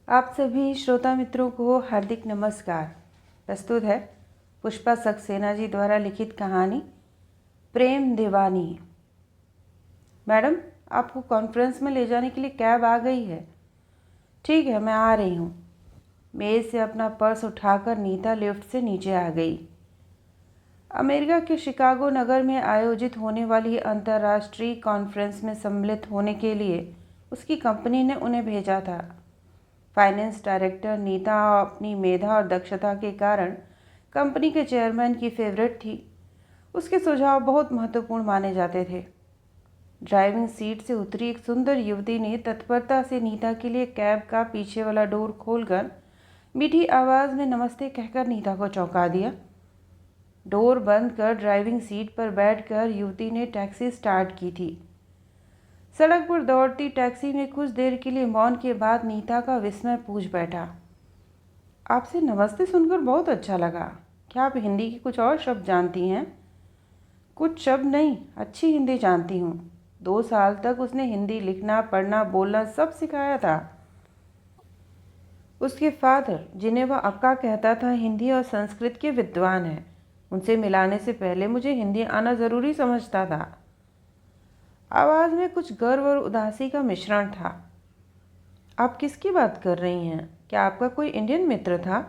आप सभी श्रोता मित्रों को हार्दिक नमस्कार। प्रस्तुत है पुष्पा सक्सेना जी द्वारा लिखित कहानी प्रेम दीवानी। मैडम, आपको कॉन्फ्रेंस में ले जाने के लिए कैब आ गई है। ठीक है, मैं आ रही हूँ। मेज से अपना पर्स उठाकर नीता लिफ्ट से नीचे आ गई। अमेरिका के शिकागो नगर में आयोजित होने वाली अंतर्राष्ट्रीय कॉन्फ्रेंस में सम्मिलित होने के लिए उसकी कंपनी ने उन्हें भेजा था। फाइनेंस डायरेक्टर नीता अपनी मेधा और दक्षता के कारण कंपनी के चेयरमैन की फेवरेट थी। उसके सुझाव बहुत महत्वपूर्ण माने जाते थे। ड्राइविंग सीट से उतरी एक सुंदर युवती ने तत्परता से नीता के लिए कैब का पीछे वाला डोर खोलकर मीठी आवाज़ में नमस्ते कहकर नीता को चौंका दिया। डोर बंद कर ड्राइविंग सीट पर बैठकर युवती ने टैक्सी स्टार्ट की थी। सड़क पर दौड़ती टैक्सी में कुछ देर के लिए मौन के बाद नीता का विस्मय पूछ बैठा। आपसे नमस्ते सुनकर बहुत अच्छा लगा। क्या आप हिंदी के कुछ और शब्द जानती हैं? कुछ शब्द नहीं, अच्छी हिंदी जानती हूँ। 2 साल तक उसने हिंदी लिखना, पढ़ना, बोलना सब सिखाया था। उसके फादर, जिन्हें वह अक्का कहता था, हिंदी और संस्कृत के विद्वान हैं। उनसे मिलाने से पहले मुझे हिंदी आना ज़रूरी समझता था। आवाज़ में कुछ गर्व और उदासी का मिश्रण था। आप किसकी बात कर रही हैं? क्या आपका कोई इंडियन मित्र था?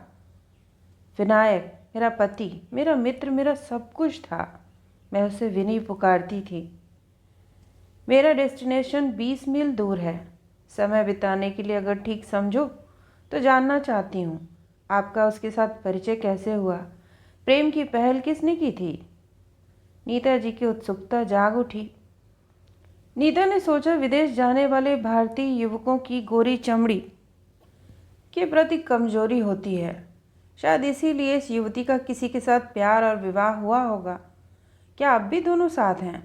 विनायक, मेरा पति, मेरा मित्र, मेरा सब कुछ था। मैं उसे विनी पुकारती थी। मेरा डेस्टिनेशन 20 मील दूर है। समय बिताने के लिए अगर ठीक समझो तो जानना चाहती हूँ, आपका उसके साथ परिचय कैसे हुआ? प्रेम की पहल किसने की थी? नीता जी की उत्सुकता जाग उठी। नीता ने सोचा, विदेश जाने वाले भारतीय युवकों की गोरी चमड़ी के प्रति कमजोरी होती है। शायद इसीलिए इस युवती का किसी के साथ प्यार और विवाह हुआ होगा। क्या अब भी दोनों साथ हैं?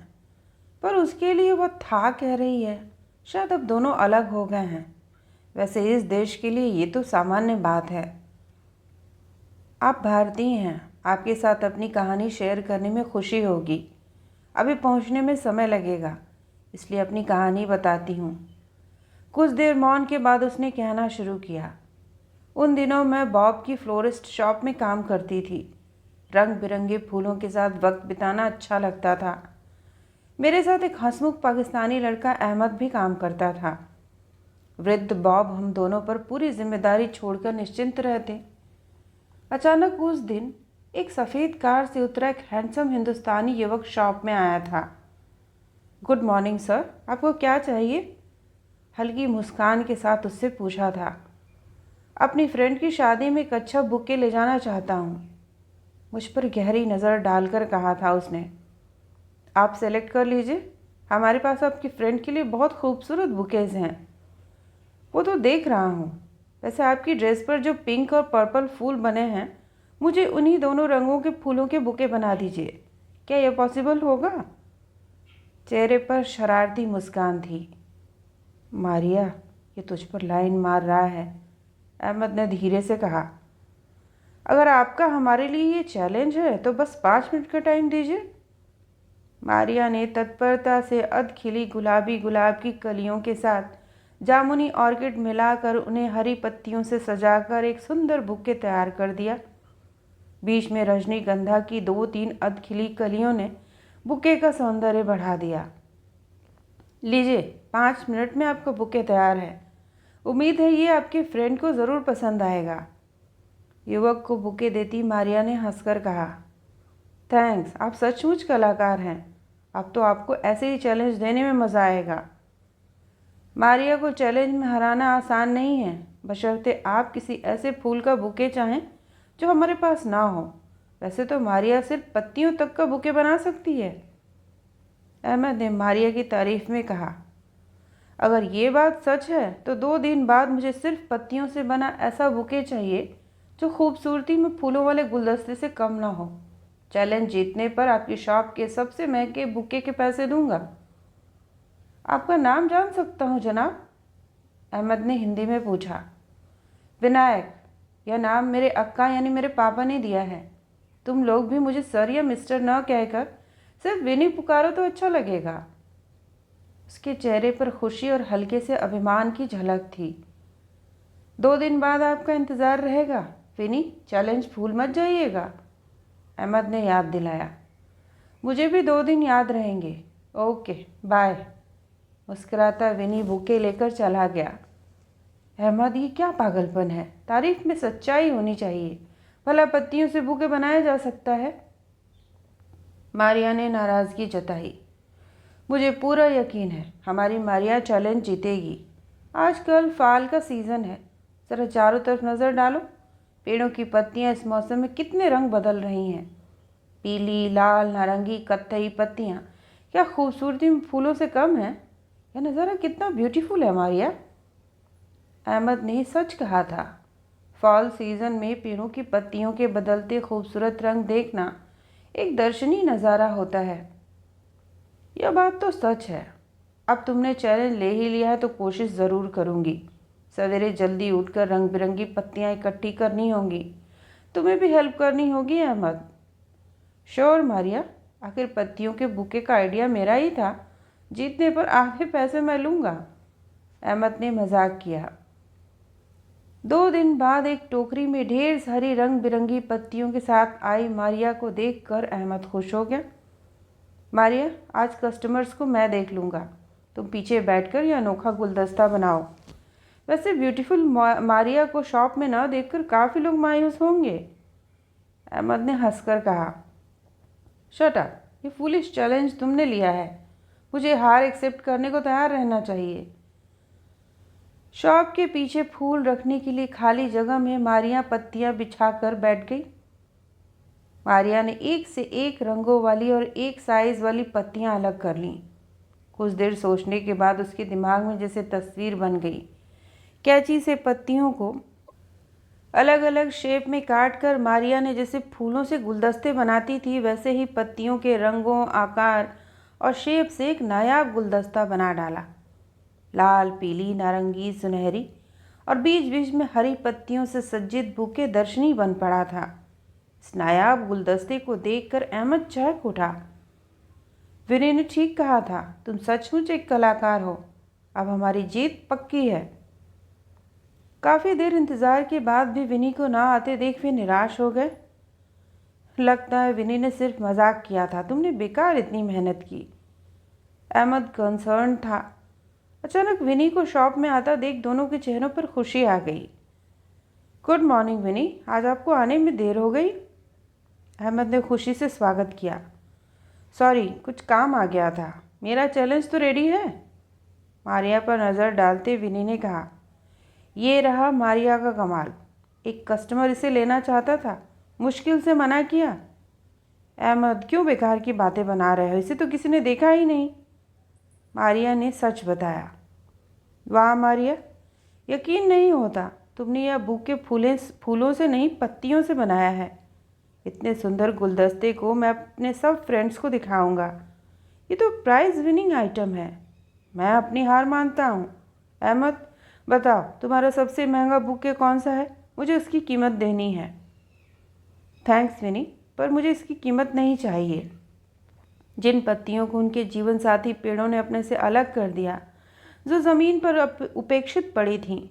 पर उसके लिए वह था कह रही है। शायद अब दोनों अलग हो गए हैं। वैसे इस देश के लिए ये तो सामान्य बात है। आप भारतीय हैं, आपके साथ अपनी कहानी शेयर करने में खुशी होगी। अभी पहुंचने में समय लगेगा, इसलिए अपनी कहानी बताती हूँ। कुछ देर मौन के बाद उसने कहना शुरू किया। उन दिनों मैं बॉब की फ्लोरिस्ट शॉप में काम करती थी। रंग बिरंगे फूलों के साथ वक्त बिताना अच्छा लगता था। मेरे साथ एक हंसमुख पाकिस्तानी लड़का अहमद भी काम करता था। वृद्ध बॉब हम दोनों पर पूरी जिम्मेदारी छोड़कर निश्चिंत रहते। अचानक उस दिन एक सफ़ेद कार से उतरा एक हैंडसम हिंदुस्तानी युवक शॉप में आया था। गुड मॉर्निंग सर, आपको क्या चाहिए? हल्की मुस्कान के साथ उससे पूछा था। अपनी फ्रेंड की शादी में एक अच्छा बुके ले जाना चाहता हूँ। मुझ पर गहरी नज़र डालकर कहा था उसने। आप सेलेक्ट कर लीजिए, हमारे पास आपकी फ्रेंड के लिए बहुत खूबसूरत बुकेज़ हैं। वो तो देख रहा हूँ। वैसे आपकी ड्रेस पर जो पिंक और पर्पल फूल बने हैं, मुझे उन्हीं दोनों रंगों के फूलों के बुके बना दीजिए। क्या यह पॉसिबल होगा? चेहरे पर शरारती मुस्कान थी। मारिया, ये तुझ पर लाइन मार रहा है, अहमद ने धीरे से कहा। अगर आपका हमारे लिए ये चैलेंज है तो बस 5 मिनट का टाइम दीजिए। मारिया ने तत्परता से अधखिली गुलाबी गुलाब की कलियों के साथ जामुनी ऑर्किड मिलाकर उन्हें हरी पत्तियों से सजाकर एक सुंदर बुके तैयार कर दिया। बीच में रजनीगंधा की 2-3 अधखिली कलियों ने बुके का सौंदर्य बढ़ा दिया। लीजिए, 5 मिनट में आपका बुके तैयार है। उम्मीद है ये आपके फ्रेंड को ज़रूर पसंद आएगा। युवक को बुके देती मारिया ने हंसकर कहा। थैंक्स, आप सचमुच कलाकार हैं। अब तो आपको ऐसे ही चैलेंज देने में मज़ा आएगा। मारिया को चैलेंज में हराना आसान नहीं है, बशर्ते आप किसी ऐसे फूल का बुके चाहें जो हमारे पास ना हो। वैसे तो मारिया सिर्फ पत्तियों तक का बुके बना सकती है। अहमद ने मारिया की तारीफ में कहा। अगर ये बात सच है तो 2 दिन बाद मुझे सिर्फ पत्तियों से बना ऐसा बुके चाहिए जो खूबसूरती में फूलों वाले गुलदस्ते से कम ना हो। चैलेंज जीतने पर आपकी शॉप के सबसे महंगे बुके के पैसे दूंगा। आपका नाम जान सकता हूँ जनाब? अहमद ने हिंदी में पूछा। विनायक, यह नाम मेरे अक्का यानी मेरे पापा ने दिया है। तुम लोग भी मुझे सर या मिस्टर न कहकर सिर्फ विनी पुकारो तो अच्छा लगेगा। उसके चेहरे पर खुशी और हल्के से अभिमान की झलक थी। 2 दिन बाद आपका इंतज़ार रहेगा विनी, चैलेंज भूल मत जाइएगा, अहमद ने याद दिलाया। मुझे भी 2 दिन याद रहेंगे। Okay bye. मुस्कुराता विनी बुके लेकर चला गया। अहमद, ये क्या पागलपन है? तारीफ में सच्चाई होनी चाहिए। भला पत्तियों से बुके बनाया जा सकता है? मारिया ने नाराज़गी जताई। मुझे पूरा यकीन है हमारी मारिया चैलेंज जीतेगी। आजकल फाल का सीज़न है, ज़रा चारों तरफ नज़र डालो। पेड़ों की पत्तियां इस मौसम में कितने रंग बदल रही हैं। पीली, लाल, नारंगी, कत्थई पत्तियां क्या खूबसूरती में फूलों से कम है? यह नज़ारा कितना ब्यूटीफुल है मारिया। अहमद ने सच कहा था। फॉल सीज़न में पेड़ों की पत्तियों के बदलते खूबसूरत रंग देखना एक दर्शनीय नज़ारा होता है। यह बात तो सच है। अब तुमने चैलेंज ले ही लिया है तो कोशिश ज़रूर करूँगी। सवेरे जल्दी उठकर रंग बिरंगी पत्तियाँ इकट्ठी करनी होंगी। तुम्हें भी हेल्प करनी होगी अहमद। श्योर मारिया, आखिर पत्तियों के बुके का आइडिया मेरा ही था। जीतने पर आधे पैसे मैं लूँगा, अहमद ने मजाक किया। 2 दिन बाद एक टोकरी में ढेर सारी रंग बिरंगी पत्तियों के साथ आई मारिया को देखकर अहमद खुश हो गया। मारिया, आज कस्टमर्स को मैं देख लूँगा। तुम पीछे बैठकर यह अनोखा गुलदस्ता बनाओ। वैसे ब्यूटीफुल मारिया को शॉप में न देखकर काफ़ी लोग मायूस होंगे, अहमद ने हंसकर कहा। शट अप, ये फूलिश चैलेंज तुमने लिया है। मुझे हार एक्सेप्ट करने को तैयार रहना चाहिए। शॉप के पीछे फूल रखने के लिए खाली जगह में मारिया पत्तियां बिछाकर बैठ गई। मारिया ने एक से एक रंगों वाली और एक साइज वाली पत्तियां अलग कर लीं। कुछ देर सोचने के बाद उसके दिमाग में जैसे तस्वीर बन गई। कैंची से पत्तियों को अलग अलग शेप में काट कर मारिया ने जैसे फूलों से गुलदस्ते बनाती थी वैसे ही पत्तियों के रंगों, आकार और शेप से एक नायाब गुलदस्ता बना डाला। लाल, पीली, नारंगी, सुनहरी और बीच बीच में हरी पत्तियों से सज्जित बुके दर्शनीय बन पड़ा था। इस नायाब गुलदस्ते को देखकर अहमद चहक उठा। विनी ने ठीक कहा था, तुम सचमुच एक कलाकार हो। अब हमारी जीत पक्की है। काफ़ी देर इंतज़ार के बाद भी विनी को ना आते देख वे निराश हो गए। लगता है विनी ने सिर्फ मजाक किया था, तुमने बेकार इतनी मेहनत की। अहमद कंसर्न था। अचानक विनी को शॉप में आता देख दोनों के चेहरों पर खुशी आ गई। गुड मॉर्निंग विनी, आज आपको आने में देर हो गई। अहमद ने खुशी से स्वागत किया। सॉरी, कुछ काम आ गया था। मेरा चैलेंज तो रेडी है, मारिया पर नज़र डालते विनी ने कहा। ये रहा मारिया का कमाल। एक कस्टमर इसे लेना चाहता था, मुश्किल से मना किया। अहमद, क्यों बेकार की बातें बना रहे हो? इसे तो किसी ने देखा ही नहीं, मारिया ने सच बताया। वाह मारिया, यकीन नहीं होता तुमने यह बुके फूलों से नहीं पत्तियों से बनाया है। इतने सुंदर गुलदस्ते को मैं अपने सब फ्रेंड्स को दिखाऊंगा। ये तो प्राइज़ विनिंग आइटम है। मैं अपनी हार मानता हूँ। अहमद, बताओ तुम्हारा सबसे महंगा बुके कौन सा है? मुझे उसकी कीमत देनी है। थैंक्स विनी, पर मुझे इसकी कीमत नहीं चाहिए। जिन पत्तियों को उनके जीवन साथी पेड़ों ने अपने से अलग कर दिया, जो ज़मीन पर उपेक्षित पड़ी थीं,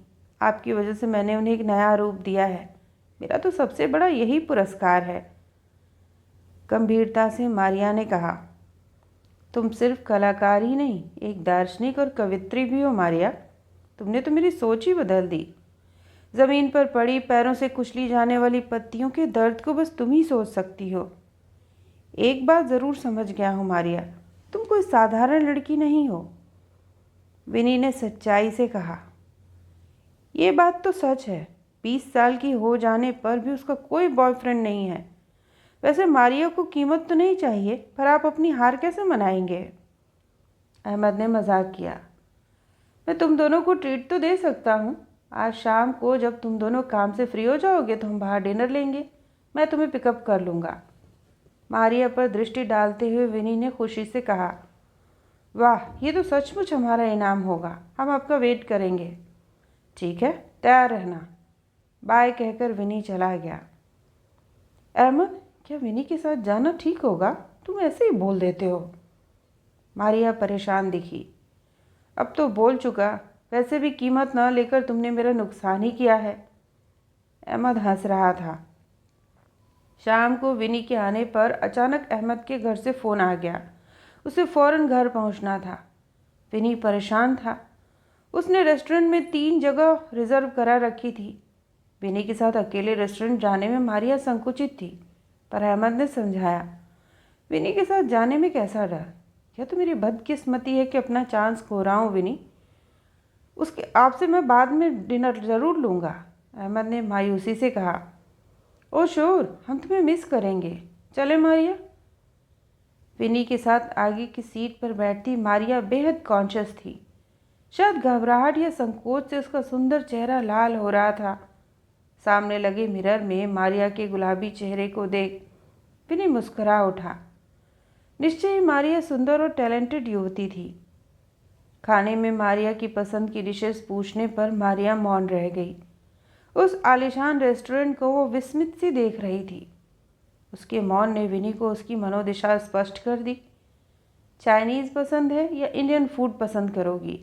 आपकी वजह से मैंने उन्हें एक नया रूप दिया है। मेरा तो सबसे बड़ा यही पुरस्कार है, गंभीरता से मारिया ने कहा। तुम सिर्फ कलाकार ही नहीं, एक दार्शनिक और कवित्री भी हो मारिया। तुमने तो मेरी सोच ही बदल दी। ज़मीन पर पड़ी पैरों से कुचली जाने वाली पत्तियों के दर्द को बस तुम ही सोच सकती हो। एक बात ज़रूर समझ गया हूँ मारिया, तुम कोई साधारण लड़की नहीं हो, विनी ने सच्चाई से कहा। ये बात तो सच है। 20 साल की हो जाने पर भी उसका कोई बॉयफ्रेंड नहीं है। वैसे मारिया को कीमत तो नहीं चाहिए, पर आप अपनी हार कैसे मनाएंगे? अहमद ने मजाक किया। मैं तुम दोनों को ट्रीट तो दे सकता हूँ। आज शाम को जब तुम दोनों काम से फ्री हो जाओगे तो हम बाहर डिनर लेंगे। मैं तुम्हें पिकअप कर लूँगा, मारिया पर दृष्टि डालते हुए विनी ने खुशी से कहा। वाह, ये तो सचमुच हमारा इनाम होगा। हम आपका वेट करेंगे। ठीक है, तैयार रहना, बाय कहकर विनी चला गया। अहमद, क्या विनी के साथ जाना ठीक होगा? तुम ऐसे ही बोल देते हो, मारिया परेशान दिखी। अब तो बोल चुका, वैसे भी कीमत न लेकर तुमने मेरा नुकसान ही किया है। अहमद हंस रहा था। शाम को विनी के आने पर अचानक अहमद के घर से फ़ोन आ गया। उसे फ़ौरन घर पहुंचना था। विनी परेशान था। उसने रेस्टोरेंट में 3 जगह रिजर्व करा रखी थी। विनी के साथ अकेले रेस्टोरेंट जाने में मारिया संकुचित थी, पर अहमद ने समझाया, विनी के साथ जाने में कैसा डर? यह तो मेरी बदकिस्मती है कि अपना चांस खो रहा हूँ विनी। उसके आपसे मैं बाद में डिनर ज़रूर लूँगा, अहमद ने मायूसी से कहा। ओ श्योर, हम तुम्हें मिस करेंगे। चले मारिया। विनी के साथ आगे की सीट पर बैठती मारिया बेहद कॉन्शियस थी। शायद घबराहट या संकोच से उसका सुंदर चेहरा लाल हो रहा था। सामने लगे मिरर में मारिया के गुलाबी चेहरे को देख विनी मुस्कुरा उठा। निश्चय ही मारिया सुंदर और टैलेंटेड युवती थी। खाने में मारिया की पसंद की डिशेस पूछने पर मारिया मौन रह गई। उस आलीशान रेस्टोरेंट को वो विस्मित सी देख रही थी। उसके मौन ने विनी को उसकी मनोदिशा स्पष्ट कर दी। चाइनीज़ पसंद है या इंडियन फूड पसंद करोगी?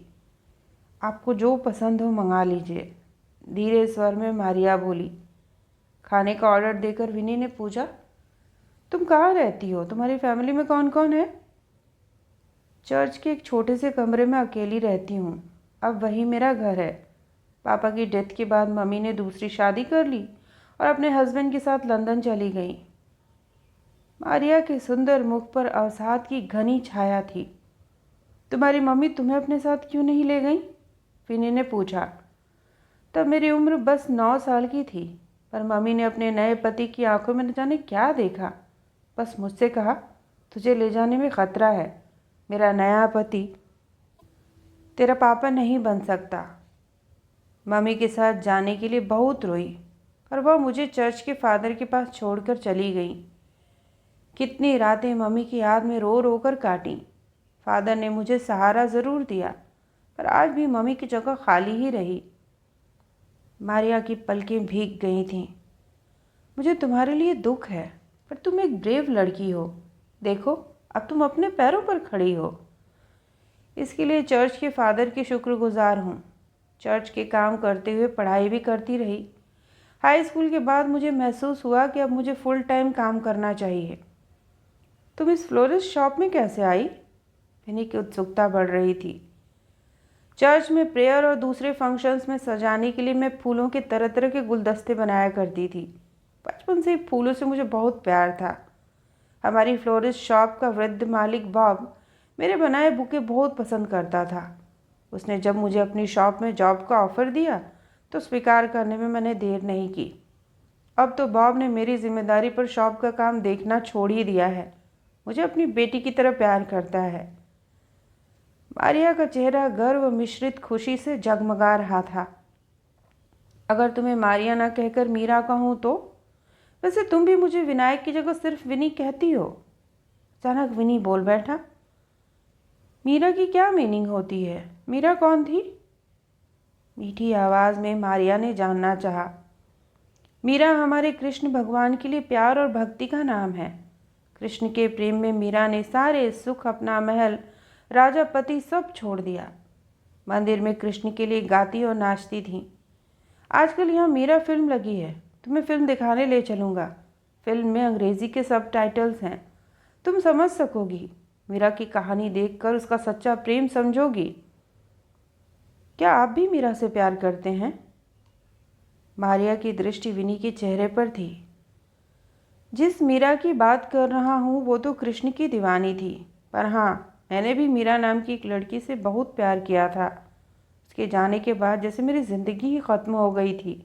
आपको जो पसंद हो मंगा लीजिए, धीरे स्वर में मारिया बोली। खाने का ऑर्डर देकर विनी ने पूछा, तुम कहाँ रहती हो? तुम्हारी फैमिली में कौन कौन है? चर्च के एक छोटे से कमरे में अकेली रहती हूँ। अब वही मेरा घर है। पापा की डेथ के बाद मम्मी ने दूसरी शादी कर ली और अपने हस्बैंड के साथ लंदन चली गई। मारिया के सुंदर मुख पर अवसाद की घनी छाया थी। तुम्हारी मम्मी तुम्हें अपने साथ क्यों नहीं ले गई? विनी ने पूछा। तब मेरी उम्र बस 9 साल की थी, पर मम्मी ने अपने नए पति की आंखों में न जाने क्या देखा। बस मुझसे कहा, तुझे ले जाने में ख़तरा है। मेरा नया पति तेरा पापा नहीं बन सकता। मम्मी के साथ जाने के लिए बहुत रोई और वह मुझे चर्च के फादर के पास छोड़कर चली गई। कितनी रातें मम्मी की याद में रो रो कर काटी। फादर ने मुझे सहारा ज़रूर दिया, पर आज भी मम्मी की जगह खाली ही रही। मारिया की पलकें भीग गई थीं। मुझे तुम्हारे लिए दुख है, पर तुम एक ब्रेव लड़की हो। देखो, अब तुम अपने पैरों पर खड़ी हो। इसके लिए चर्च के फादर की शुक्रगुजार हूँ। चर्च के काम करते हुए पढ़ाई भी करती रही। हाई स्कूल के बाद मुझे महसूस हुआ कि अब मुझे फुल टाइम काम करना चाहिए। तुम इस फ्लोरिस्ट शॉप में कैसे आई? विनी की उत्सुकता बढ़ रही थी। चर्च में प्रेयर और दूसरे फंक्शंस में सजाने के लिए मैं फूलों के तरह तरह के गुलदस्ते बनाया करती थी। बचपन से फूलों से मुझे बहुत प्यार था। हमारी फ्लोरिस्ट शॉप का वृद्ध मालिक बॉब मेरे बनाए बुके बहुत पसंद करता था। उसने जब मुझे अपनी शॉप में जॉब का ऑफ़र दिया तो स्वीकार करने में मैंने देर नहीं की। अब तो बॉब ने मेरी जिम्मेदारी पर शॉप का काम देखना छोड़ ही दिया है। मुझे अपनी बेटी की तरह प्यार करता है। मारिया का चेहरा गर्व मिश्रित खुशी से जगमगा रहा था। अगर तुम्हें मारिया ना कहकर मीरा कहूँ तो? वैसे तुम भी मुझे विनायक की जगह सिर्फ विनी कहती हो। अचानक विनी बोल बैठा। मीरा की क्या मीनिंग होती है? मीरा कौन थी? मीठी आवाज़ में मारिया ने जानना चाहा। मीरा हमारे कृष्ण भगवान के लिए प्यार और भक्ति का नाम है। कृष्ण के प्रेम में मीरा ने सारे सुख, अपना महल, राजा पति सब छोड़ दिया। मंदिर में कृष्ण के लिए गाती और नाचती थी। आजकल यहाँ मीरा फिल्म लगी है, तुम्हें फिल्म दिखाने ले चलूँगा। फिल्म में अंग्रेज़ी के सबटाइटल्स हैं, तुम समझ सकोगी। मीरा की कहानी देखकर उसका सच्चा प्रेम समझोगी। क्या आप भी मीरा से प्यार करते हैं? मारिया की दृष्टि विनी के चेहरे पर थी। जिस मीरा की बात कर रहा हूँ वो तो कृष्ण की दीवानी थी, पर हाँ, मैंने भी मीरा नाम की एक लड़की से बहुत प्यार किया था। उसके जाने के बाद जैसे मेरी ज़िंदगी ही ख़त्म हो गई थी।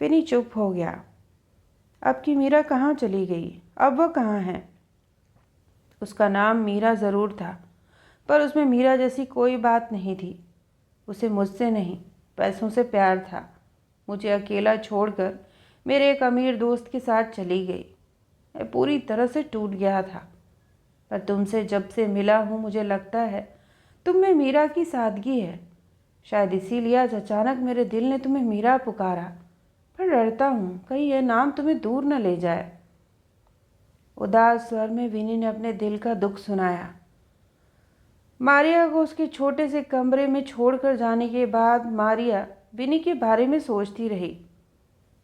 विनी चुप हो गया। अब की मीरा कहाँ चली गई? अब वह कहाँ है? उसका नाम मीरा ज़रूर था, पर उसमें मीरा जैसी कोई बात नहीं थी। उसे मुझसे नहीं, पैसों से प्यार था। मुझे अकेला छोड़कर मेरे एक अमीर दोस्त के साथ चली गई। मैं पूरी तरह से टूट गया था, पर तुमसे जब से मिला हूँ मुझे लगता है तुम में मीरा की सादगी है। शायद इसीलिए आज अचानक मेरे दिल ने तुम्हें मीरा पुकारा, पर डरता हूँ कहीं यह नाम तुम्हें दूर न ले जाए। उदास स्वर में विनी ने अपने दिल का दुख सुनाया। मारिया को उसके छोटे से कमरे में छोड़कर जाने के बाद मारिया विनी के बारे में सोचती रही।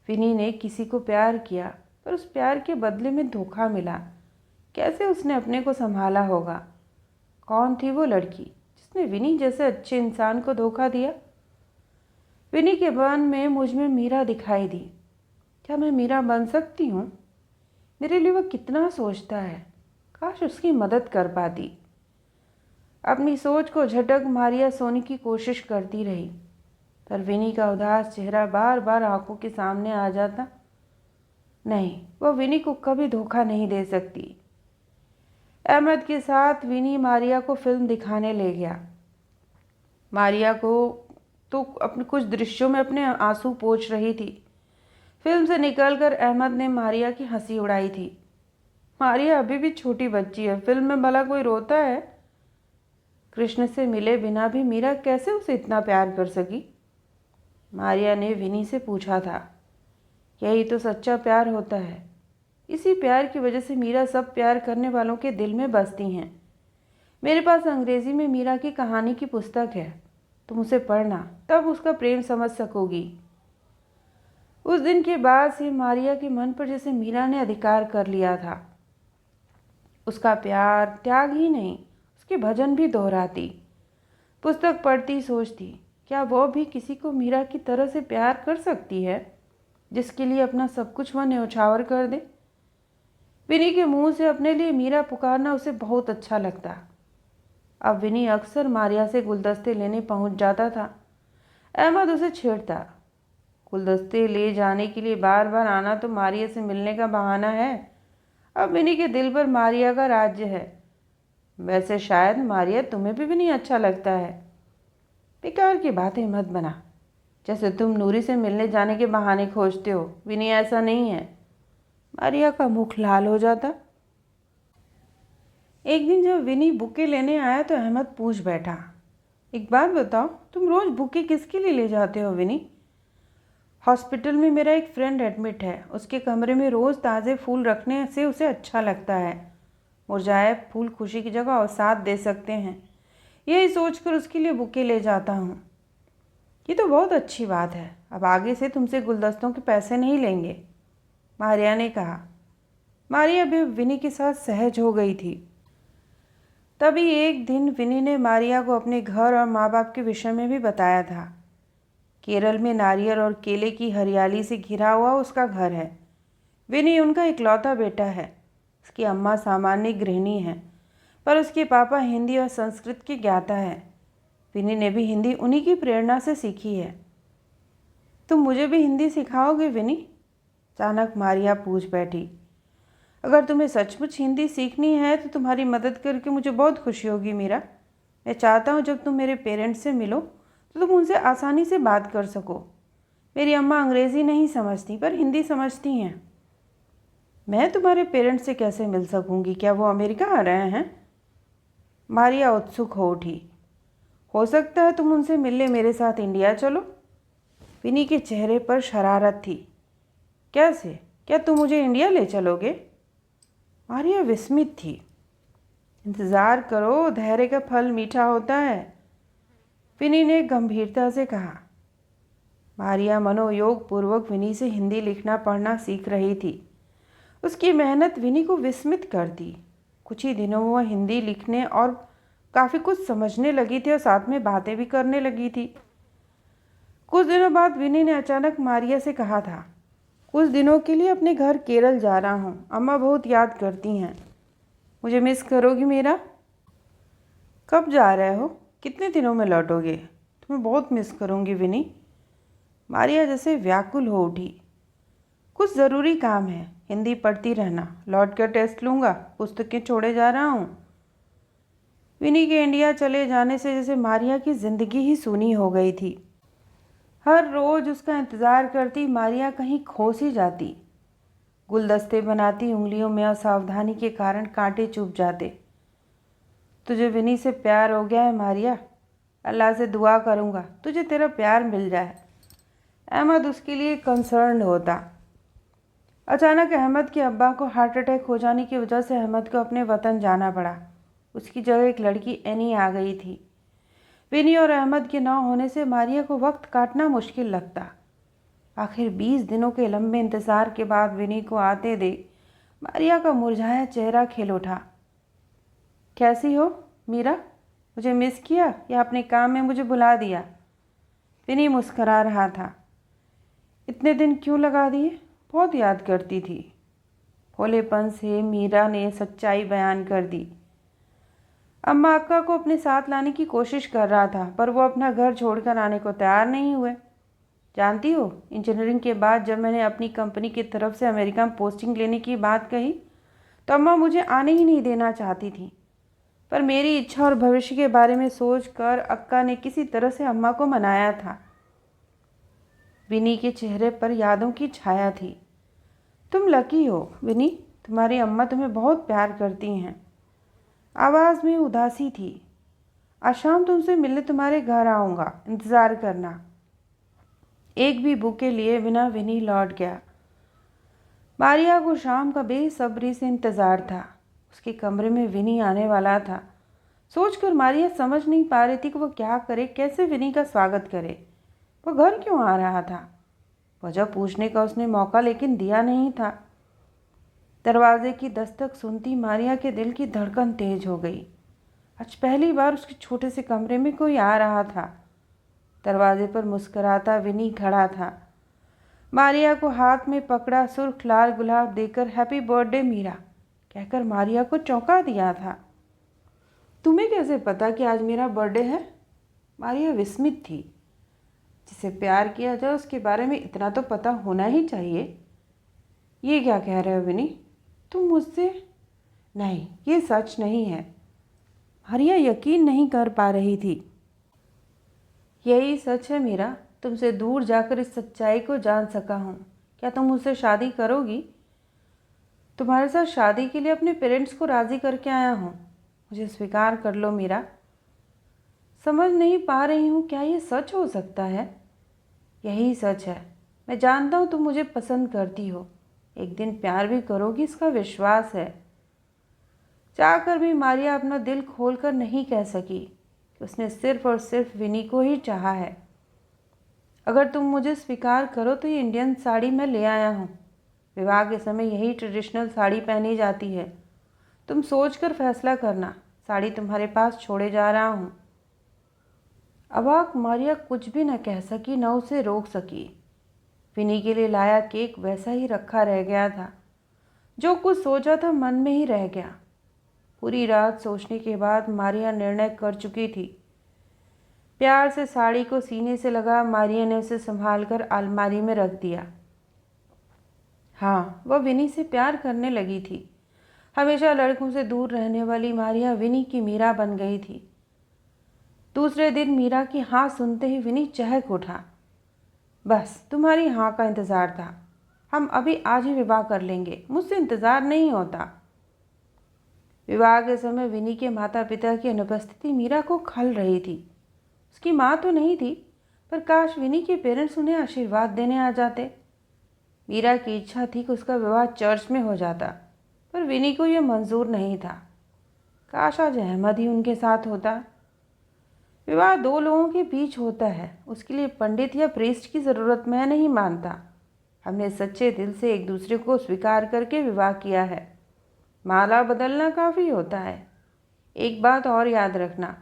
विनी ने किसी को प्यार किया, पर उस प्यार के बदले में धोखा मिला। कैसे उसने अपने को संभाला होगा? कौन थी वो लड़की जिसने विनी जैसे अच्छे इंसान को धोखा दिया? विनी के मन में मुझ में मीरा दिखाई दी। क्या मैं मीरा बन सकती हूँ? मेरे लिए वह कितना सोचता है। काश उसकी मदद कर पाती। अपनी सोच को झटक मारिया सोने की कोशिश करती रही, पर विनी का उदास चेहरा बार बार आंखों के सामने आ जाता। नहीं, वह विनी को कभी धोखा नहीं दे सकती। अहमद के साथ विनी मारिया को फिल्म दिखाने ले गया। मारिया को तो अपने कुछ दृश्यों में अपने आंसू पोंछ रही थी। फिल्म से निकलकर अहमद ने मारिया की हंसी उड़ाई थी। मारिया अभी भी छोटी बच्ची है, फिल्म में भला कोई रोता है? कृष्ण से मिले बिना भी मीरा कैसे उसे इतना प्यार कर सकी? मारिया ने विनी से पूछा था। यही तो सच्चा प्यार होता है। इसी प्यार की वजह से मीरा सब प्यार करने वालों के दिल में बसती हैं। मेरे पास अंग्रेजी में मीरा की कहानी की पुस्तक है, तुम उसे पढ़ना, तब उसका प्रेम समझ सकोगी। उस दिन के बाद से मारिया के मन पर जैसे मीरा ने अधिकार कर लिया था। उसका प्यार त्याग ही नहीं, उसके भजन भी दोहराती। पुस्तक पढ़ती सोचती, क्या वो भी किसी को मीरा की तरह से प्यार कर सकती है, जिसके लिए अपना सब कुछ वह न्यौछावर कर दे? विनी के मुंह से अपने लिए मीरा पुकारना उसे बहुत अच्छा लगता। अब विनी अक्सर मारिया से गुलदस्ते लेने पहुंच जाता था। अहमद उसे छेड़ता। गुलदस्ते ले जाने के लिए बार बार आना तो मारिया से मिलने का बहाना है। अब विनी के दिल पर मारिया का राज्य है। वैसे शायद मारिया तुम्हें भी नहीं अच्छा लगता है। बेकार की बातें मत बना। जैसे तुम नूरी से मिलने जाने के बहाने खोजते हो। विनी ऐसा नहीं है। मारिया का मुख लाल हो जाता। एक दिन जब विनी बुके लेने आया तो अहमद पूछ बैठा, एक बात बताओ, तुम रोज़ बुके किसके लिए ले जाते हो विनी? हॉस्पिटल में मेरा एक फ्रेंड एडमिट है। उसके कमरे में रोज़ ताज़े फूल रखने से उसे अच्छा लगता है। मुरझाए फूल खुशी की जगह अवसाद दे सकते हैं। यही सोचकर उसके लिए बुके ले जाता हूँ। ये तो बहुत अच्छी बात है। अब आगे से तुमसे गुलदस्तों के पैसे नहीं लेंगे, मारिया ने कहा। मारिया भी विनी के साथ सहज हो गई थी। तभी एक दिन विनी ने मारिया को अपने घर और माँ बाप के विषय में भी बताया था। केरल में नारियल और केले की हरियाली से घिरा हुआ उसका घर है। विनी उनका इकलौता बेटा है। उसकी अम्मा सामान्य गृहिणी है, पर उसके पापा हिंदी और संस्कृत के ज्ञाता है। विनी ने भी हिंदी उन्हीं की प्रेरणा से सीखी है। तुम मुझे भी हिंदी सिखाओगे विनी? अचानक मारिया पूछ बैठी। अगर तुम्हें सचमुच हिंदी सीखनी है तो तुम्हारी मदद करके मुझे बहुत खुशी होगी मीरा। मैं चाहता हूँ जब तुम मेरे पेरेंट्स से मिलो तो तुम उनसे आसानी से बात कर सको। मेरी अम्मा अंग्रेज़ी नहीं समझती पर हिंदी समझती हैं। मैं तुम्हारे पेरेंट्स से कैसे मिल सकूँगी? क्या वो अमेरिका आ रहे हैं? मारिया उत्सुक हो उठी। हो सकता है तुम उनसे मिलने मेरे साथ इंडिया चलो। विनी के चेहरे पर शरारत थी। कैसे? क्या तुम मुझे इंडिया ले चलोगे? मारिया विस्मित थी। इंतज़ार करो, धैर्य का फल मीठा होता है, विनी ने गंभीरता से कहा। मारिया मनोयोग पूर्वक विनी से हिंदी लिखना पढ़ना सीख रही थी। उसकी मेहनत विनी को विस्मित कर दी। कुछ ही दिनों में वह हिंदी लिखने और काफ़ी कुछ समझने लगी थी और साथ में बातें भी करने लगी थी। कुछ दिनों बाद विनी ने अचानक मारिया से कहा था, कुछ दिनों के लिए अपने घर केरल जा रहा हूँ। अम्मा बहुत याद करती हैं। मुझे मिस करोगी मेरा? कब जा रहे हो? कितने दिनों में लौटोगे? तुम्हें बहुत मिस करूँगी विनी। मारिया जैसे व्याकुल हो उठी। कुछ ज़रूरी काम है, हिंदी पढ़ती रहना, लौट कर टेस्ट लूँगा, पुस्तकें छोड़े जा रहा हूँ। विनी के इंडिया चले जाने से जैसे मारिया की ज़िंदगी ही सूनी हो गई थी। हर रोज़ उसका इंतज़ार करती मारिया कहीं खो सी जाती। गुलदस्ते बनाती उंगलियों में असावधानी के कारण कांटे चुभ जाते। तुझे विनी से प्यार हो गया है मारिया। अल्लाह से दुआ करूँगा तुझे तेरा प्यार मिल जाए। अहमद उसके लिए कंसर्न होता। अचानक अहमद के अब्बा को हार्ट अटैक हो जाने की वजह से अहमद को अपने वतन जाना पड़ा। उसकी जगह एक लड़की एनी आ गई थी। विनी और अहमद के ना होने से मारिया को वक्त काटना मुश्किल लगता। आखिर 20 दिनों के लंबे इंतज़ार के बाद विनी को आते देख मारिया का मुरझाया चेहरा खिल उठा। कैसी हो मीरा? मुझे मिस किया या अपने काम में मुझे बुला दिया? विनी मुस्करा रहा था। इतने दिन क्यों लगा दिए? बहुत याद करती थी। भोलेपन से मीरा ने सच्चाई बयान कर दी। अम्मा अक्का को अपने साथ लाने की कोशिश कर रहा था, पर वो अपना घर छोड़कर आने को तैयार नहीं हुए। जानती हो, इंजीनियरिंग के बाद जब मैंने अपनी कंपनी की तरफ से अमेरिका में पोस्टिंग लेने की बात कही तो अम्मा मुझे आने ही नहीं देना चाहती थी, पर मेरी इच्छा और भविष्य के बारे में सोचकर अक्का ने किसी तरह से अम्मा को मनाया था। विनी के चेहरे पर यादों की छाया थी। तुम लकी हो विनी, तुम्हारी अम्मा तुम्हें बहुत प्यार करती हैं। आवाज़ में उदासी थी। आज शाम तुमसे मिलने तुम्हारे घर आऊँगा, इंतज़ार करना। एक भी बुके लिए बिना विनी लौट गया। मारिया को शाम का बेसब्री से इंतज़ार था। उसके कमरे में विनी आने वाला था। सोचकर मारिया समझ नहीं पा रही थी कि वो क्या करे, कैसे विनी का स्वागत करे। वो घर क्यों आ रहा था? वजह पूछने का उसने मौका लेकिन दिया नहीं था। दरवाजे की दस्तक सुनती मारिया के दिल की धड़कन तेज हो गई। आज पहली बार उसके छोटे से कमरे में कोई आ रहा था। दरवाजे पर मुस्कुराता विनी खड़ा था। मारिया को हाथ में पकड़ा सुर्ख लाल गुलाब देकर हैप्पी बर्थडे मीरा कहकर मारिया को चौंका दिया था। तुम्हें कैसे पता कि आज मेरा बर्थडे है? मारिया विस्मित थी। जिसे प्यार किया जाए उसके बारे में इतना तो पता होना ही चाहिए। ये क्या कह रहे हो विनी? तुम मुझसे? नहीं, ये सच नहीं है। मारिया यकीन नहीं कर पा रही थी। यही सच है मीरा, तुमसे दूर जाकर इस सच्चाई को जान सका हूँ। क्या तुम मुझसे शादी करोगी? तुम्हारे साथ शादी के लिए अपने पेरेंट्स को राज़ी करके आया हूँ। मुझे स्वीकार कर लो मीरा। समझ नहीं पा रही हूँ, क्या ये सच हो सकता है? यही सच है। मैं जानता हूँ तुम मुझे पसंद करती हो, एक दिन प्यार भी करोगी, इसका विश्वास है। चाहकर भी मारिया अपना दिल खोलकर नहीं कह सकी कि उसने सिर्फ और सिर्फ विनी को ही चाहा है। अगर तुम मुझे स्वीकार करो तो ये इंडियन साड़ी मैं ले आया हूँ। विवाह के समय यही ट्रेडिशनल साड़ी पहनी जाती है। तुम सोचकर फैसला करना। साड़ी तुम्हारे पास छोड़े जा रहा हूँ। अवाक मारिया कुछ भी न कह सकी, न उसे रोक सकी। विनी के लिए लाया केक वैसा ही रखा रह गया था। जो कुछ सोचा था मन में ही रह गया। पूरी रात सोचने के बाद मारिया निर्णय कर चुकी थी। प्यार से साड़ी को सीने से लगा मारिया ने उसे संभाल कर अलमारी में रख दिया। हाँ, वह विनी से प्यार करने लगी थी। हमेशा लड़कों से दूर रहने वाली मारिया विनी की मीरा बन गई थी। दूसरे दिन मीरा की हाँ सुनते ही विनी चहक उठा। बस तुम्हारी हाँ का इंतज़ार था। हम अभी आज ही विवाह कर लेंगे, मुझसे इंतज़ार नहीं होता। विवाह के समय विनी के माता पिता की अनुपस्थिति मीरा को खल रही थी। उसकी माँ तो नहीं थी, पर काश विनी के पेरेंट्स उन्हें आशीर्वाद देने आ जाते। मीरा की इच्छा थी कि उसका विवाह चर्च में हो जाता, पर विनी को यह मंजूर नहीं था। काश आज अहमद ही उनके साथ होता। विवाह दो लोगों के बीच होता है, उसके लिए पंडित या प्रीस्ट की ज़रूरत मैं नहीं मानता। हमने सच्चे दिल से एक दूसरे को स्वीकार करके विवाह किया है। माला बदलना काफ़ी होता है। एक बात और याद रखना,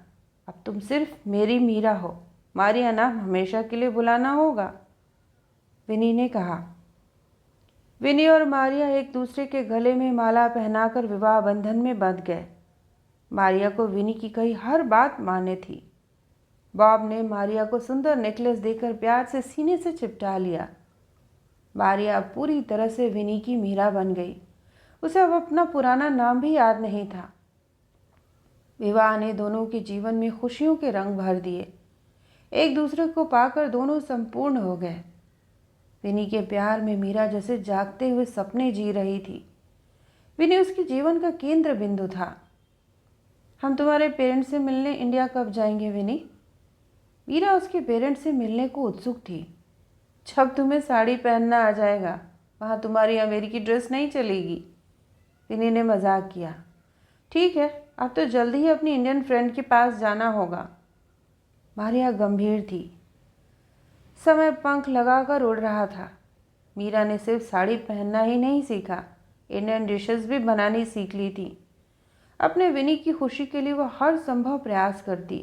अब तुम सिर्फ मेरी मीरा हो। मारिया नाम हमेशा के लिए बुलाना होगा, विनी ने कहा। विनी और मारिया एक दूसरे के गले में माला पहनाकर विवाह बंधन में बंध गए। मारिया को विनी की कही हर बात मान्य थी। बॉब ने मारिया को सुंदर नेकलेस देकर प्यार से सीने से चिपटा लिया। मारिया पूरी तरह से विनी की मीरा बन गई। उसे अब अपना पुराना नाम भी याद नहीं था। विवाह ने दोनों के जीवन में खुशियों के रंग भर दिए। एक दूसरे को पाकर दोनों संपूर्ण हो गए। विनी के प्यार में मीरा जैसे जागते हुए सपने जी रही थी। विनी उसके जीवन का केंद्र बिंदु था। हम तुम्हारे पेरेंट्स से मिलने इंडिया कब जाएंगे विनी? मीरा उसके पेरेंट्स से मिलने को उत्सुक थी। जब तुम्हें साड़ी पहनना आ जाएगा, वहाँ तुम्हारी अमेरिकी ड्रेस नहीं चलेगी, विनी ने मजाक किया। ठीक है, अब तो जल्दी ही अपनी इंडियन फ्रेंड के पास जाना होगा। मारिया गंभीर थी। समय पंख लगाकर उड़ रहा था। मीरा ने सिर्फ साड़ी पहनना ही नहीं सीखा, इंडियन डिशेस भी बनानी सीख ली थी। अपने विनी की खुशी के लिए वह हर संभव प्रयास करती।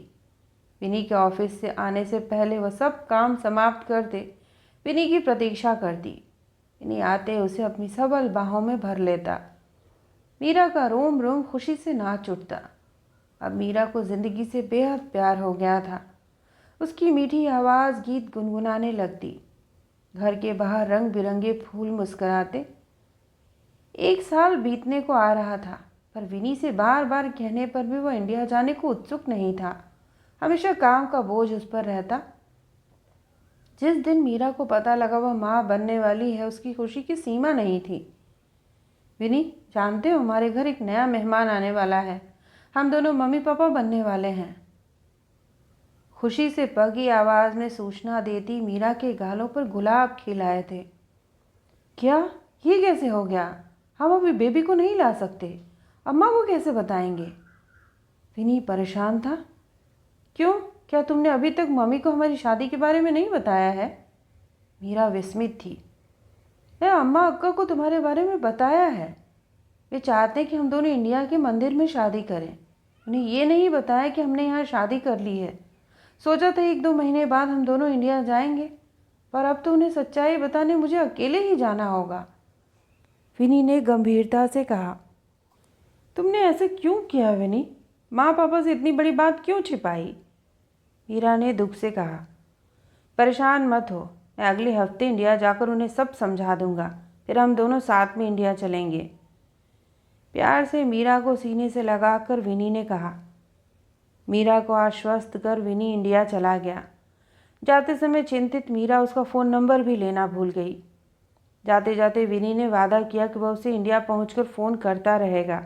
विनी के ऑफिस से आने से पहले वह सब काम समाप्त करते विनी की प्रतीक्षा करती। विनी आते उसे अपनी सबल बाहों में भर लेता। मीरा का रोम रोम खुशी से नाच उठता। अब मीरा को जिंदगी से बेहद प्यार हो गया था। उसकी मीठी आवाज़ गीत गुनगुनाने लगती। घर के बाहर रंग बिरंगे फूल मुस्कुराते। 1 साल बीतने को आ रहा था, पर विनी से बार बार कहने पर भी वह इंडिया जाने को उत्सुक नहीं था। हमेशा काम का बोझ उस पर रहता। जिस दिन मीरा को पता लगा वह माँ बनने वाली है, उसकी खुशी की सीमा नहीं थी। विनी, जानते हो हमारे घर एक नया मेहमान आने वाला है। हम दोनों मम्मी पापा बनने वाले हैं। खुशी से पगी आवाज़ में सूचना देती मीरा के गालों पर गुलाब खिल आए थे। क्या? ये कैसे हो गया? हम अभी बेबी को नहीं ला सकते। अम्मा को कैसे बताएंगे? विनी परेशान था। क्यों? क्या तुमने अभी तक मम्मी को हमारी शादी के बारे में नहीं बताया है? मीरा विस्मित थी। मैं अम्मा अक्का को तुम्हारे बारे में बताया है। वे चाहते हैं कि हम दोनों इंडिया के मंदिर में शादी करें। उन्हें ये नहीं बताया कि हमने यहाँ शादी कर ली है। सोचा था 1-2 महीने बाद हम दोनों इंडिया जाएंगे, पर अब तो उन्हें सच्चाई बताने मुझे अकेले ही जाना होगा। विनी ने गंभीरता से कहा। तुमने ऐसा क्यों किया विनी? माँ पापा से इतनी बड़ी बात क्यों छिपाई? मीरा ने दुख से कहा। परेशान मत हो, मैं अगले हफ्ते इंडिया जाकर उन्हें सब समझा दूंगा। फिर हम दोनों साथ में इंडिया चलेंगे। प्यार से मीरा को सीने से लगाकर विनी ने कहा। मीरा को आश्वस्त कर विनी इंडिया चला गया। जाते समय चिंतित मीरा उसका फ़ोन नंबर भी लेना भूल गई। जाते जाते विनी ने वादा किया कि वह उसे इंडिया पहुंचकर फ़ोन करता रहेगा।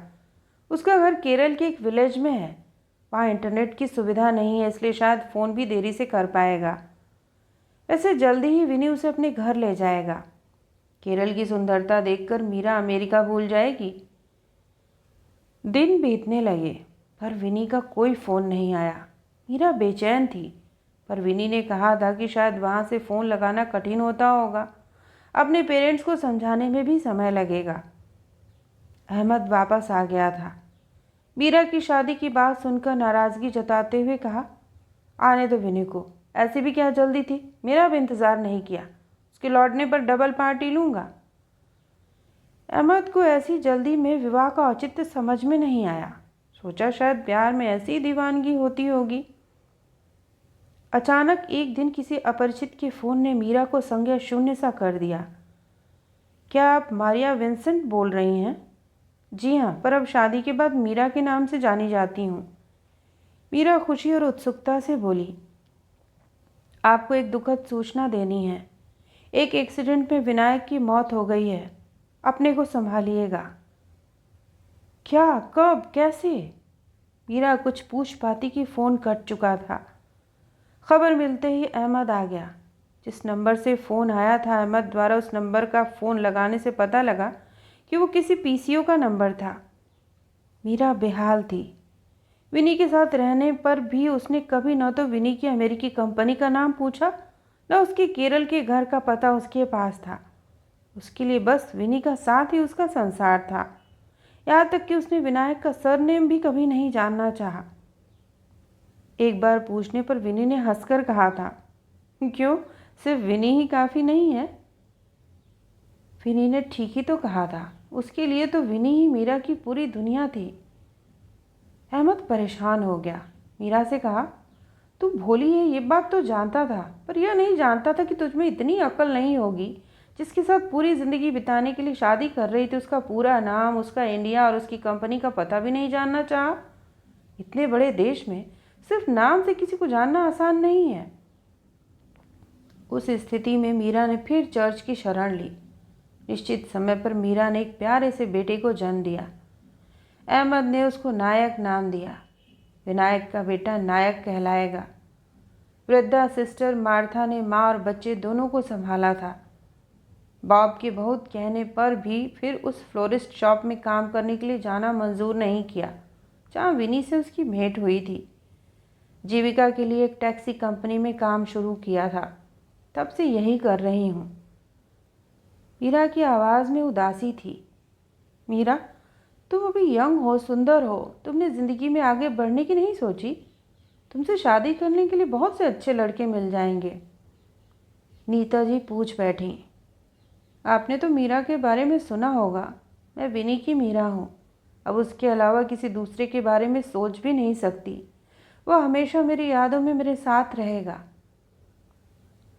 उसका घर केरल के एक विलेज में है। वहाँ इंटरनेट की सुविधा नहीं है, इसलिए शायद फ़ोन भी देरी से कर पाएगा। वैसे जल्दी ही विनी उसे अपने घर ले जाएगा। केरल की सुंदरता देखकर मीरा अमेरिका भूल जाएगी। दिन बीतने लगे, पर विनी का कोई फ़ोन नहीं आया। मीरा बेचैन थी, पर विनी ने कहा था कि शायद वहाँ से फ़ोन लगाना कठिन होता होगा। अपने पेरेंट्स को समझाने में भी समय लगेगा। अहमद वापस आ गया था। मीरा की शादी की बात सुनकर नाराज़गी जताते हुए कहा, आने दो विनी को, ऐसे भी क्या जल्दी थी? मेरा भी इंतज़ार नहीं किया। उसके लौटने पर डबल पार्टी लूँगा। अहमद को ऐसी जल्दी में विवाह का औचित्य समझ में नहीं आया। सोचा शायद प्यार में ऐसी दीवानगी होती होगी। अचानक एक दिन किसी अपरिचित के फ़ोन ने मीरा को संज्ञा शून्य सा कर दिया। क्या आप मारिया विंसेंट बोल रही हैं? जी हाँ, पर अब शादी के बाद मीरा के नाम से जानी जाती हूँ। मीरा खुशी और उत्सुकता से बोली, आपको एक दुखद सूचना देनी है। एक एक्सीडेंट में विनायक की मौत हो गई है। अपने को संभालिएगा। क्या? कब? कैसे? मीरा कुछ पूछ पाती कि फ़ोन कट चुका था। खबर मिलते ही अहमद आ गया। जिस नंबर से फ़ोन आया था, अहमद द्वारा उस नंबर का फ़ोन लगाने से पता लगा कि वो किसी पीसीओ का नंबर था। मीरा बेहाल थी। विनी के साथ रहने पर भी उसने कभी न तो विनी की अमेरिकी कंपनी का नाम पूछा, न उसके केरल के घर का पता उसके पास था। उसके लिए बस विनी का साथ ही उसका संसार था। यहाँ तक कि उसने विनायक का सरनेम भी कभी नहीं जानना चाहा। एक बार पूछने पर विनी ने हंसकर कहा था, क्यों, सिर्फ विनी ही काफ़ी नहीं है? विनी ने ठीक ही तो कहा था। उसके लिए तो विनी ही मीरा की पूरी दुनिया थी। अहमद परेशान हो गया। मीरा से कहा, तू भोली है, ये बात तो जानता था, पर यह नहीं जानता था कि तुझमें इतनी अक्ल नहीं होगी। जिसके साथ पूरी ज़िंदगी बिताने के लिए शादी कर रही थी, उसका पूरा नाम, उसका इंडिया और उसकी कंपनी का पता भी नहीं जानना चाहा। इतने बड़े देश में सिर्फ नाम से किसी को जानना आसान नहीं है। उस स्थिति में मीरा ने फिर चर्च की शरण ली। निश्चित समय पर मीरा ने एक प्यारे से बेटे को जन्म दिया। अहमद ने उसको नायक नाम दिया। विनायक का बेटा नायक कहलाएगा। वृद्धा सिस्टर मार्था ने माँ और बच्चे दोनों को संभाला था। बॉब के बहुत कहने पर भी फिर उस फ्लोरिस्ट शॉप में काम करने के लिए जाना मंजूर नहीं किया। जहाँ विनी से उसकी भेंट हुई थी। जीविका के लिए एक टैक्सी कंपनी में काम शुरू किया था, तब से यही कर रही हूँ। मीरा की आवाज़ में उदासी थी। मीरा, तुम अभी यंग हो, सुंदर हो, तुमने ज़िंदगी में आगे बढ़ने की नहीं सोची? तुमसे शादी करने के लिए बहुत से अच्छे लड़के मिल जाएंगे। नीता जी पूछ बैठी। आपने तो मीरा के बारे में सुना होगा। मैं विनी की मीरा हूँ। अब उसके अलावा किसी दूसरे के बारे में सोच भी नहीं सकती। वह हमेशा मेरी यादों में मेरे साथ रहेगा।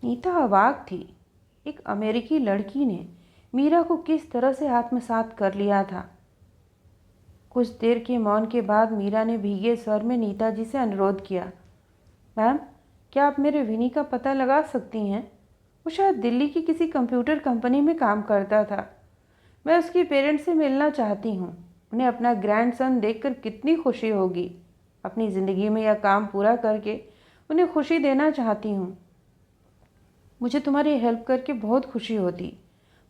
नीता अवाक थी। एक अमेरिकी लड़की ने मीरा को किस तरह से आत्मसात कर लिया था। कुछ देर के मौन के बाद मीरा ने भीगे स्वर में नीता जी से अनुरोध किया, मैम, क्या आप मेरे विनी का पता लगा सकती हैं? वो शायद दिल्ली की किसी कंप्यूटर कंपनी में काम करता था। मैं उसके पेरेंट्स से मिलना चाहती हूँ। उन्हें अपना ग्रैंडसन देखकर कितनी खुशी होगी। अपनी ज़िंदगी में यह काम पूरा करके उन्हें खुशी देना चाहती हूँ। मुझे तुम्हारी हेल्प करके बहुत खुशी होती,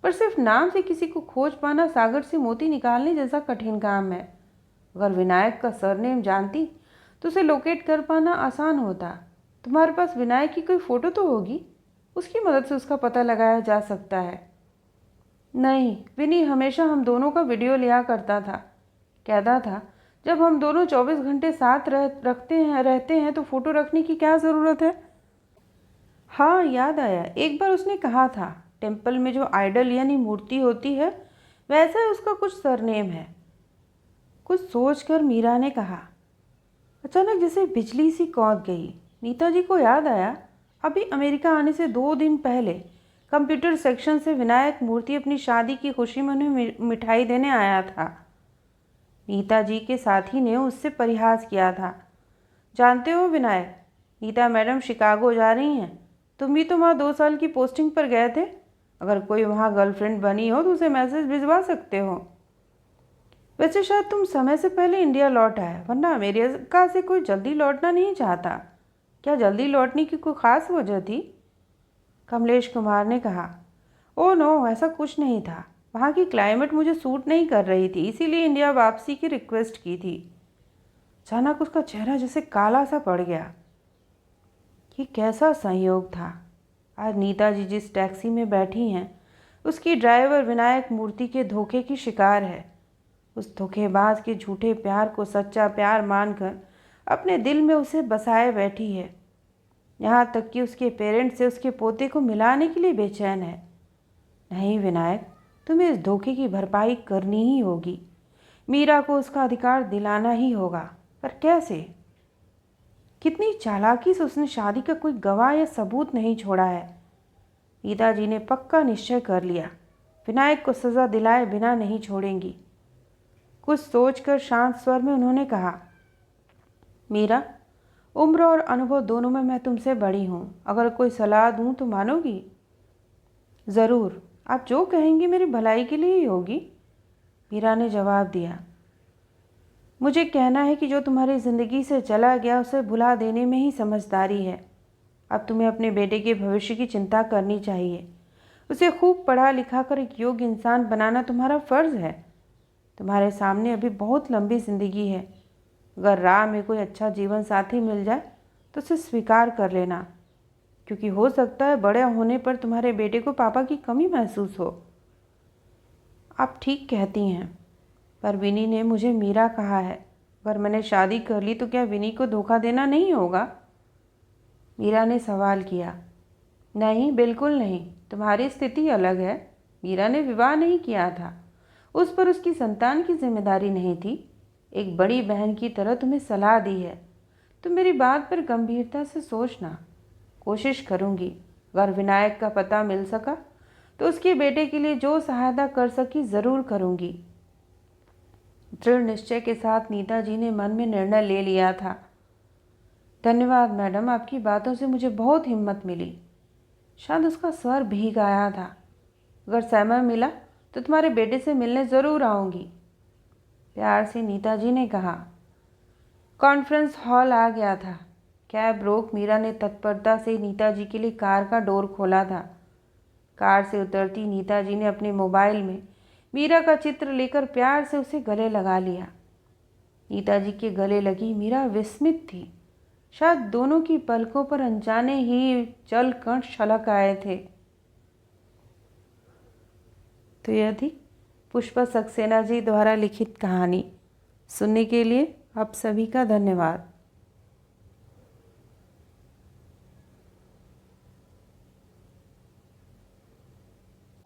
पर सिर्फ नाम से किसी को खोज पाना सागर से मोती निकालने जैसा कठिन काम है। अगर विनायक का सरनेम जानती तो उसे लोकेट कर पाना आसान होता। तुम्हारे पास विनायक की कोई फ़ोटो तो होगी, उसकी मदद से उसका पता लगाया जा सकता है। नहीं, विनी हमेशा हम दोनों का वीडियो लिया करता था। कहता था, जब हम दोनों 24 घंटे साथ रहते हैं तो फ़ोटो रखने की क्या ज़रूरत है। हाँ, याद आया, एक बार उसने कहा था, टेम्पल में जो आइडल यानी मूर्ति होती है, वैसा ही उसका कुछ सरनेम है। कुछ सोचकर मीरा ने कहा। अचानक जैसे बिजली सी कौंध गई। नीता जी को याद आया, अभी अमेरिका आने से 2 दिन पहले कंप्यूटर सेक्शन से विनायक मूर्ति अपनी शादी की खुशी में उन्हें मिठाई देने आया था। नीता जी के साथी ने उससे परिहास किया था। जानते हो विनायक, नीता मैडम शिकागो जा रही हैं। तुम भी तो वहाँ 2 साल की पोस्टिंग पर गए थे। अगर कोई वहाँ गर्लफ्रेंड बनी हो तो उसे मैसेज भिजवा सकते हो। वैसे शायद तुम समय से पहले इंडिया लौट आए, वरना अमेरिका से कोई जल्दी लौटना नहीं चाहता। क्या जल्दी लौटने की कोई ख़ास वजह थी? कमलेश कुमार ने कहा। ओह नो, ऐसा कुछ नहीं था। वहाँ की क्लाइमेट मुझे सूट नहीं कर रही थी, इसीलिए इंडिया वापसी की रिक्वेस्ट की थी। अचानक उसका चेहरा जैसे काला सा पड़ गया। ये कैसा संयोग था। आज नीता जी जिस टैक्सी में बैठी हैं, उसकी ड्राइवर विनायक मूर्ति के धोखे की शिकार है। उस धोखेबाज के झूठे प्यार को सच्चा प्यार मानकर अपने दिल में उसे बसाए बैठी है। यहाँ तक कि उसके पेरेंट्स से उसके पोते को मिलाने के लिए बेचैन है। नहीं विनायक, तुम्हें इस धोखे की भरपाई करनी ही होगी। मीरा को उसका अधिकार दिलाना ही होगा, पर कैसे? कितनी चालाकी से उसने शादी का कोई गवाह या सबूत नहीं छोड़ा है। नीता जी ने पक्का निश्चय कर लिया, विनायक को सज़ा दिलाए बिना नहीं छोड़ेंगी। कुछ सोचकर शांत स्वर में उन्होंने कहा, मीरा, उम्र और अनुभव दोनों में मैं तुमसे बड़ी हूँ। अगर कोई सलाह दूँ तो मानोगी? ज़रूर, आप जो कहेंगी मेरी भलाई के लिए ही होगी, मीरा ने जवाब दिया। मुझे कहना है कि जो तुम्हारी ज़िंदगी से चला गया उसे भुला देने में ही समझदारी है। अब तुम्हें अपने बेटे के भविष्य की चिंता करनी चाहिए। उसे खूब पढ़ा लिखा कर एक योग्य इंसान बनाना तुम्हारा फ़र्ज़ है। तुम्हारे सामने अभी बहुत लंबी ज़िंदगी है। अगर राह में कोई अच्छा जीवन साथी मिल जाए तो उसे स्वीकार कर लेना, क्योंकि हो सकता है बड़े होने पर तुम्हारे बेटे को पापा की कमी महसूस हो। आप ठीक कहती हैं, पर विनी ने मुझे मीरा कहा है। अगर मैंने शादी कर ली तो क्या विनी को धोखा देना नहीं होगा? मीरा ने सवाल किया। नहीं, बिल्कुल नहीं। तुम्हारी स्थिति अलग है। मीरा ने विवाह नहीं किया था। उस पर उसकी संतान की जिम्मेदारी नहीं थी। एक बड़ी बहन की तरह तुम्हें सलाह दी है। तुम मेरी बात पर गंभीरता से सोचना। कोशिश करूँगी, अगर विनायक का पता मिल सका तो उसके बेटे के लिए जो सहायता कर सकी ज़रूर करूँगी। दृढ़ निश्चय के साथ नीता जी ने मन में निर्णय ले लिया था। धन्यवाद मैडम, आपकी बातों से मुझे बहुत हिम्मत मिली। शायद उसका स्वर भीग आया था। अगर समय मिला तो तुम्हारे बेटे से मिलने ज़रूर आऊँगी, प्यार से नीता जी ने कहा। कॉन्फ्रेंस हॉल आ गया था। कैब रोक मीरा ने तत्परता से नीता जी के लिए कार का डोर खोला था। कार से उतरती नीता जी ने अपने मोबाइल में मीरा का चित्र लेकर प्यार से उसे गले लगा लिया। नीता जी के गले लगी मीरा विस्मित थी। शायद दोनों की पलकों पर अनजाने ही जल कण छलक आए थे। तो यह थी पुष्पा सक्सेना जी द्वारा लिखित कहानी। सुनने के लिए आप सभी का धन्यवाद।